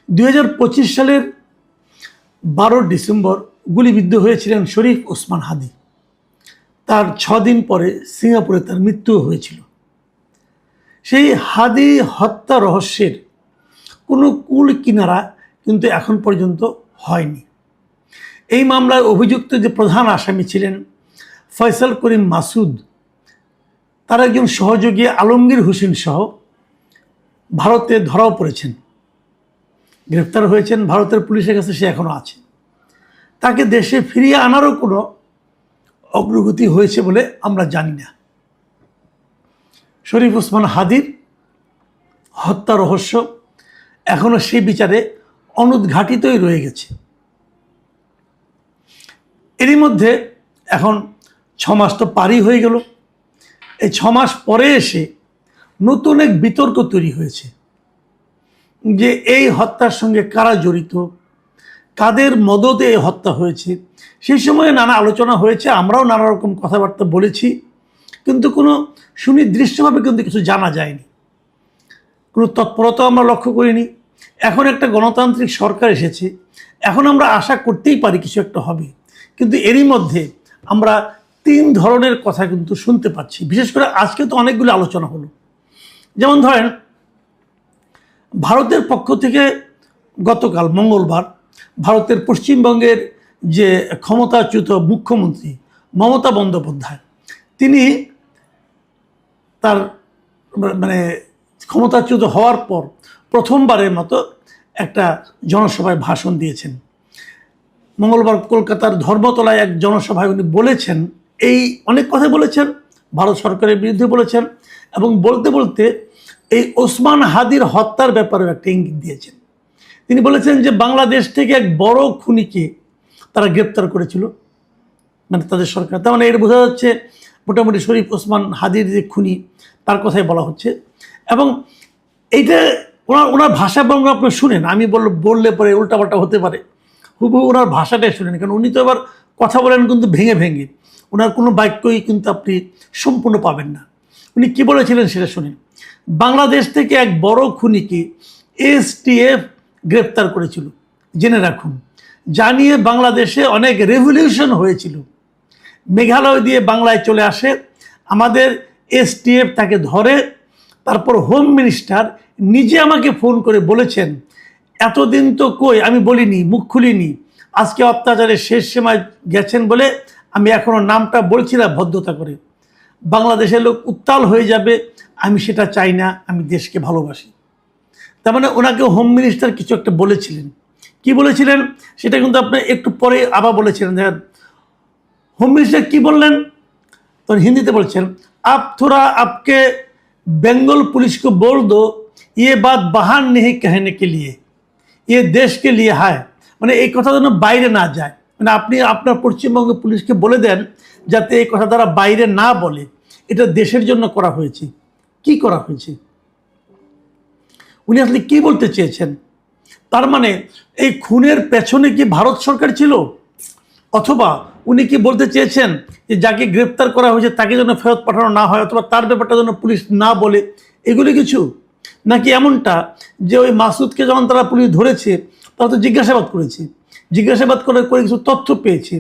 2025 সালের 12 ডিসেম্বর গুলিবিদ্ধ হয়েছিলেন শরীফ ওসমান হাদি। তার 6 দিন পরে সিঙ্গাপুরে তার মৃত্যু হয়েছিল। সেই হাদি হত্যা রহস্যের কোনো কুল কিনারা কিন্তু এখন পর্যন্ত হয়নি। এই মামলায় অভিযুক্ত যে প্রধান আসামি ছিলেন ফয়সাল করিম মাসুদ, তার একজন সহযোগী আলমগীর হোসেন সহ ভারতে ধরাও পড়েছেন, গ্রেফতার হয়েছেন। ভারতের পুলিশের কাছে সে এখনও আছে। তাকে দেশে ফিরিয়ে আনারও কোনো অগ্রগতি হয়েছে বলে আমরা জানি না। শরীফ ওসমান হাদির হত্যা রহস্য এখনও সেই বিচারে অনুদ্ঘাটিতই রয়ে গেছে। এরই মধ্যে এখন 6 মাস তো পারই হয়ে গেল। এই 6 মাস পরে এসে নতুন এক বিতর্ক তৈরি হয়েছে যে এই হত্যার সঙ্গে কারা জড়িত, কাদের মদতে এই হত্যা হয়েছে। সেই সময়ে নানা আলোচনা হয়েছে, আমরাও নানা রকম কথাবার্তা বলেছি, কিন্তু কোনো সুনির্দিষ্টভাবে কিন্তু কিছু জানা যায়নি, কোনো তৎপরতা আমরা লক্ষ্য করিনি। এখন একটা গণতান্ত্রিক সরকার এসেছে, এখন আমরা আশা করতেই পারি কিছু একটা হবে, কিন্তু এরই মধ্যে আমরা 3 ধরনের কথা কিন্তু শুনতে পাচ্ছি। বিশেষ করে আজকে তো অনেকগুলো আলোচনা হলো। যেমন ধরেন, ভারতের পক্ষ থেকে গতকাল মঙ্গলবার ভারতের পশ্চিমবঙ্গের যে ক্ষমতাচ্যুত মুখ্যমন্ত্রী মমতা বন্দ্যোপাধ্যায়, তিনি তার ক্ষমতাচ্যুত হওয়ার পর প্রথমবারের মতো একটা জনসভায় ভাষণ দিয়েছেন। মঙ্গলবার কলকাতার ধর্মতলায় এক জনসভায় উনি বলেছেন, এই অনেক কথা বলেছেন, ভারত সরকারের বিরুদ্ধে বলেছেন, এবং বলতে বলতে এই ওসমান হাদির হত্যার ব্যাপারেও একটা ইঙ্গিত দিয়েছেন। তিনি বলেছেন যে বাংলাদেশ থেকে এক বড় খুনিকে তারা গ্রেপ্তার করেছিল, তাদের সরকার। তার মানে এর বোঝা যাচ্ছে মোটামুটি শরীফ ওসমান হাদির যে খুনি তার কথাই বলা হচ্ছে। এবং এইটা ওনার ভাষা বঙ্গ আপনি শুনেন, আমি বললে পরে উল্টাপাল্টা হতে পারে, হুবহু ওনার ভাষাটাই শুনেন, কারণ উনি তো এবার কথা বলেন কিন্তু ভেঙে ভেঙে, ওনার কোনো বাক্যই কিন্তু আপনি সম্পূর্ণ পাবেন না। উনি কি বলেছিলেন সেটা শুনেন। বাংলাদেশ থেকে এক বড় খুনিকে STF গ্রেপ্তার করেছিল, জেনে রাখুন। জানিয়ে বাংলাদেশে অনেক রেভলিউশন হয়েছিল। মেঘালয় দিয়ে বাংলায় চলে আসে, আমাদের STF তাকে ধরে, তারপর হোম মিনিস্টার নিজে আমাকে ফোন করে বলেছেন, এতদিন তো কই আমি বলিনি, মুখ খুলিনি, আজকে অত্যাচারের শেষ সীমায় গেছেন বলে আমি এখনও নামটা বলছি না ভদ্রতা করে। বাংলাদেশের লোক উত্তাল হয়ে যাবে, আমি সেটা চাই না, আমি দেশকে ভালোবাসি। তার মানে ওনাকে হোম মিনিস্টার কিছু একটা বলেছিলেন। কি বলেছিলেন সেটা কিন্তু আপনি একটু পরে আবার বলেছিলেন। দেখেন হোম মিনিস্টার কি বললেন, তখন হিন্দিতে বলছেন, আপ থোড়া আপকে বেঙ্গল पुलिस को बोल दो ये बात बाहर नहीं कहने के लिए, ये देश के लिए है। মানে এই কথা যেন বাইরে না যায়, মানে আপনি আপনার পশ্চিমবঙ্গ পুলিশকে বলে দেন যাতে এই কথা তারা বাইরে না বলে, এটা দেশের জন্য করা হয়েছে। কি করা হয়েছে, উনি আসলে কি বলতে চেয়েছেন? তার মানে এই খুনের পেছনে কি ভারত সরকার ছিল, অথবা উনি কি বলতে চেয়েছেন যে যাকে গ্রেপ্তার করা হয়েছে তাকে যেন ফেরত পাঠানো না হয়, অথবা তার ব্যাপারটা যেন পুলিশ না বলে, এগুলি কিছু? নাকি এমনটা যে ওই মাসুদকে যখন তারা পুলিশ ধরেছে তারা তো জিজ্ঞাসাবাদ করেছে, জিজ্ঞাসাবাদ করে কিছু তথ্য পেয়েছে,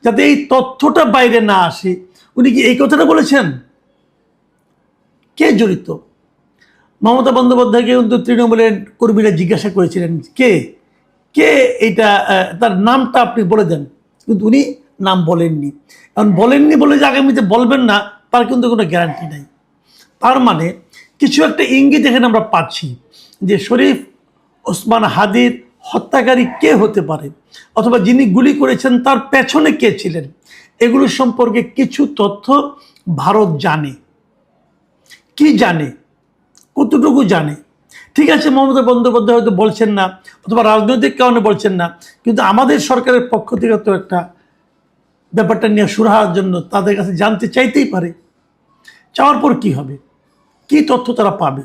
যাতে এই তথ্যটা বাইরে না আসে, উনি কি এই কথাটা বলেছেন? কে জড়িত? মমতা বন্দ্যোপাধ্যায়কে কিন্তু তৃণমূলের কর্মীরা জিজ্ঞাসা করেছিলেন কে কে এইটা, তার নামটা আপনি বলে দেন, কিন্তু উনি নাম বলেননি। কারণ বলেননি বলে যে আগামীতে বলবেন না তার কিন্তু কোনো গ্যারান্টি নাই। তার মানে কিছু একটা ইঙ্গিত এখানে আমরা পাচ্ছি যে শরীফ ওসমান হাদির হত্যাকারী কে হতে পারে, অথবা যিনি গুলি করেছেন তার পেছনে কে ছিলেন, এগুলো সম্পর্কে কিছু তথ্য ভারত জানে। কি জানে, কতটুকু জানে? ঠিক আছে, মমতা বন্দ্যোপাধ্যায় হয়তো বলছেন না, অথবা রাজনৈতিক কারণে বলছেন না, কিন্তু আমাদের সরকারের পক্ষ থেকে তো একটা ব্যাপারটা নিয়ে সুরাহার জন্য তাদের কাছে জানতে চাইতেই পারে। চাওয়ার পর কি হবে, কি তথ্য তারা পাবে,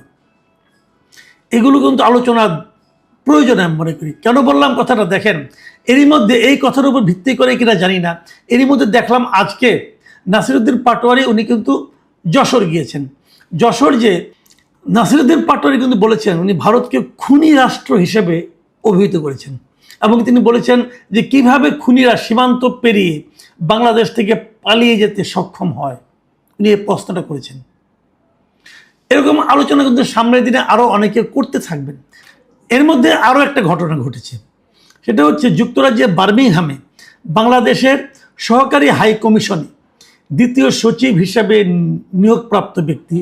এগুলো কিন্তু আলোচনার প্রয়োজন আমি মনে করি। কেন বললাম কথাটা, দেখেন এরই মধ্যে এই কথার উপর ভিত্তি করে কিনা জানি না, এরই মধ্যে দেখলাম আজকে নাসিরউদ্দিন পাটোয়ারি উনি কিন্তু যশোর গিয়েছেন। যশোর যে নাসিরউদ্দিন পাটোয়ারি কিন্তু বলেছেন উনি ভারতকে খুনি রাষ্ট্র হিসেবে অভিহিত করেছেন এবং তিনি বলেছেন যে কিভাবে খুনিরা সীমান্ত পেরিয়ে বাংলাদেশ থেকে পালিয়ে যেতে সক্ষম হয়, উনি এই প্রশ্নটা করেছেন। এরকম আলোচনা কিন্তু সামনের দিনে আরও অনেকে করতে থাকবেন। এর মধ্যে আরও একটা ঘটনা ঘটেছে, সেটা হচ্ছে যুক্তরাজ্যের বার্মিংহামে বাংলাদেশের সহকারী হাই কমিশনে দ্বিতীয় সচিব হিসাবে নিয়োগপ্রাপ্ত ব্যক্তি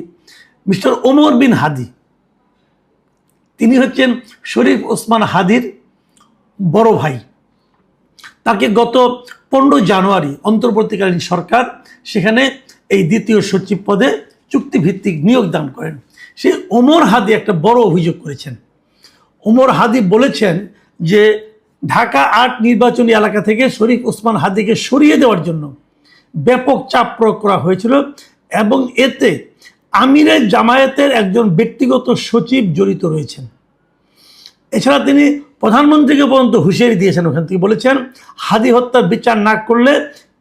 মিস্টার ওমর বিন হাদি, তিনি হচ্ছেন শরীফ ওসমান হাদির বড় ভাই। তাকে গত 15 জানুয়ারি অন্তর্বর্তীকালীন সরকার সেখানে এই দ্বিতীয় সচিব পদে চুক্তিভিত্তিক নিয়োগ দান করেন। সেই ওমর হাদি একটা বড় অভিযোগ করেছেন। ওমর হাদি বলেছেন যে ঢাকা 8 নির্বাচনী এলাকা থেকে শরীফ ওসমান হাদিকে সরিয়ে দেওয়ার জন্য ব্যাপক চাপ প্রয়োগ করা হয়েছিল এবং এতে আমিরের জামায়াতের একজন ব্যক্তিগত সচিব জড়িত রয়েছেন। এছাড়া তিনি প্রধানমন্ত্রীকে পর্যন্ত হুঁশিয়ারি দিয়েছেন, ওখান থেকে বলেছেন হাদি হত্যার বিচার না করলে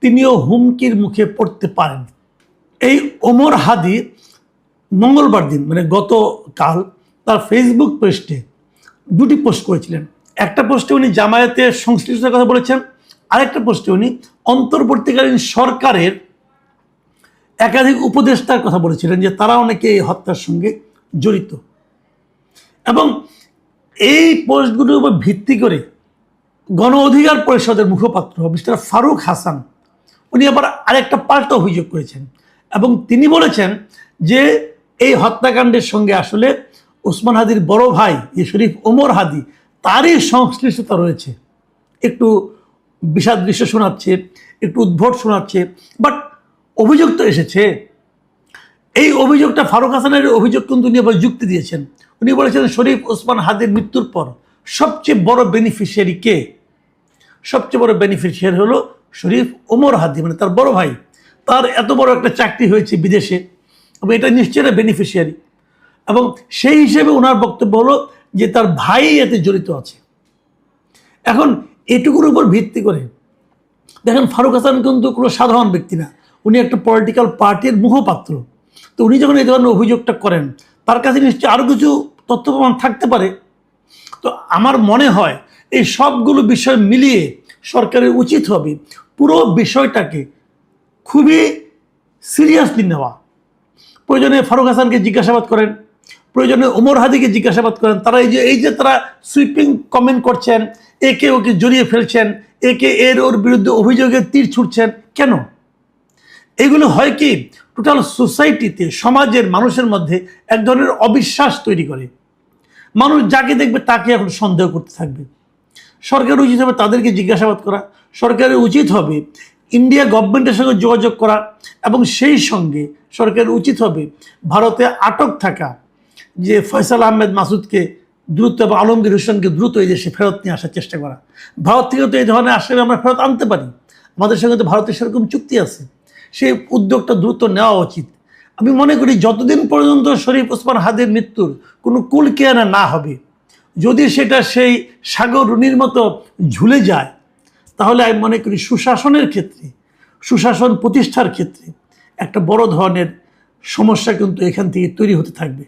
তিনিও হুমকির মুখে পড়তে পারেন। এই ওমর হাদি মঙ্গলবার দিন মানে গতকাল তার ফেসবুক পোস্টে 2টি পোস্ট করেছিলেন। একটা পোস্টে উনি জামায়াতের সংশ্লিষ্টতার কথা বলেছেন, আরেকটা পোস্টে উনি অন্তর্বর্তীকালীন সরকারের একাধিক উপদেষ্টার কথা বলেছিলেন যে তারা অনেকে এই হত্যার সঙ্গে জড়িত। এবং এই পোস্টগুলোর উপর ভিত্তি করে গণ অধিকার পরিষদের মুখপাত্র মিস্টার ফারুক হাসান উনি আবার আরেকটা পাল্টা অভিযোগ করেছেন এবং তিনি বলেছেন যে এই হত্যাকাণ্ডের সঙ্গে আসলে ওসমান হাদির বড় ভাই যে শরীফ ওমর হাদি তারই সংশ্লিষ্টতা রয়েছে। একটু বিষাদ দৃশ্য শোনাচ্ছে, একটু উদ্ভট শোনাচ্ছে, বাট অভিযোগ তো এসেছে। এই অভিযোগটা ফারুক হাসানের অভিযোগ কিন্তু উনি আবার যুক্তি দিয়েছেন। উনি বলেছেন শরীফ ওসমান হাদির মৃত্যুর পর সবচেয়ে বড় বেনিফিশিয়ারি কে? সবচেয়ে বড় বেনিফিশিয়ারি হলো শরীফ ওমর হাদি, মানে তার বড় ভাই। তার এত বড় একটা চাকরি হয়েছে বিদেশে এবং এটা নিশ্চয়ই বেনিফিশিয়ারি, এবং সেই হিসেবে ওনার বক্তব্য হলো যে তার ভাই এতে জড়িত আছে। এখন এটুকুর উপর ভিত্তি করে দেখেন ফারুক হাসান কিন্তু কোনো সাধারণ ব্যক্তি না, উনি একটা পলিটিক্যাল পার্টির মুখপাত্র। তো উনি যখন এই ধরনের অভিযোগটা করেন তার কাছে নিশ্চয়ই আরও কিছু তথ্য প্রমাণ থাকতে পারে। তো আমার মনে হয় এই সবগুলো বিষয় মিলিয়ে সরকারের উচিত হবে পুরো বিষয়টাকে খুবই সিরিয়াসলি নেওয়া। প্রয়োজনে ফারুক হাসানকে জিজ্ঞাসাবাদ করেন, প্রয়োজনে ওমর হাদিকে জিজ্ঞাসাবাদ করেন। তারা এই যে তারা সুইপিং কমেন্ট করছেন, একে ওকে জড়িয়ে ফেলছেন, একে ওর বিরুদ্ধে অভিযোগের তীর ছুটছেন, কেন? এগুলো হয় কি টোটাল সোসাইটিতে, সমাজের মানুষের মধ্যে এক ধরনের অবিশ্বাস তৈরি করে। মানুষ যাকে দেখবে তাকে এখন সন্দেহ করতে থাকবে। সরকারের উচিত হবে তাদেরকে জিজ্ঞাসাবাদ করা, সরকারের উচিত হবে ইন্ডিয়া গভর্নমেন্টের সঙ্গে যোগাযোগ করা, এবং সেই সঙ্গে সরকারের উচিত হবে ভারতে আটক থাকা যে ফয়সাল আহমেদ মাসুদকে দ্রুত এবং আলমগীর হোসেনকে দ্রুত এই দেশে ফেরত নিয়ে আসার চেষ্টা করা। ভারত থেকে তো এই ধরনের আসলে আমরা ফেরত আনতে পারি, আমাদের সঙ্গে তো ভারতের সেরকম চুক্তি আছে, সেই উদ্যোগটা দ্রুত নেওয়া উচিত। আমি মনে করি যতদিন পর্যন্ত শরীফ ওসমান হাদির মৃত্যুর কোনো কুল কিনারা না হবে, যদি সেটা সেই সাগর রুনির মতো ঝুলে যায়, তাহলে আমি মনে করি সুশাসনের ক্ষেত্রে, সুশাসন প্রতিষ্ঠার ক্ষেত্রে একটা বড় ধরনের সমস্যা কিন্তু এখান থেকে তৈরি হতে থাকবে।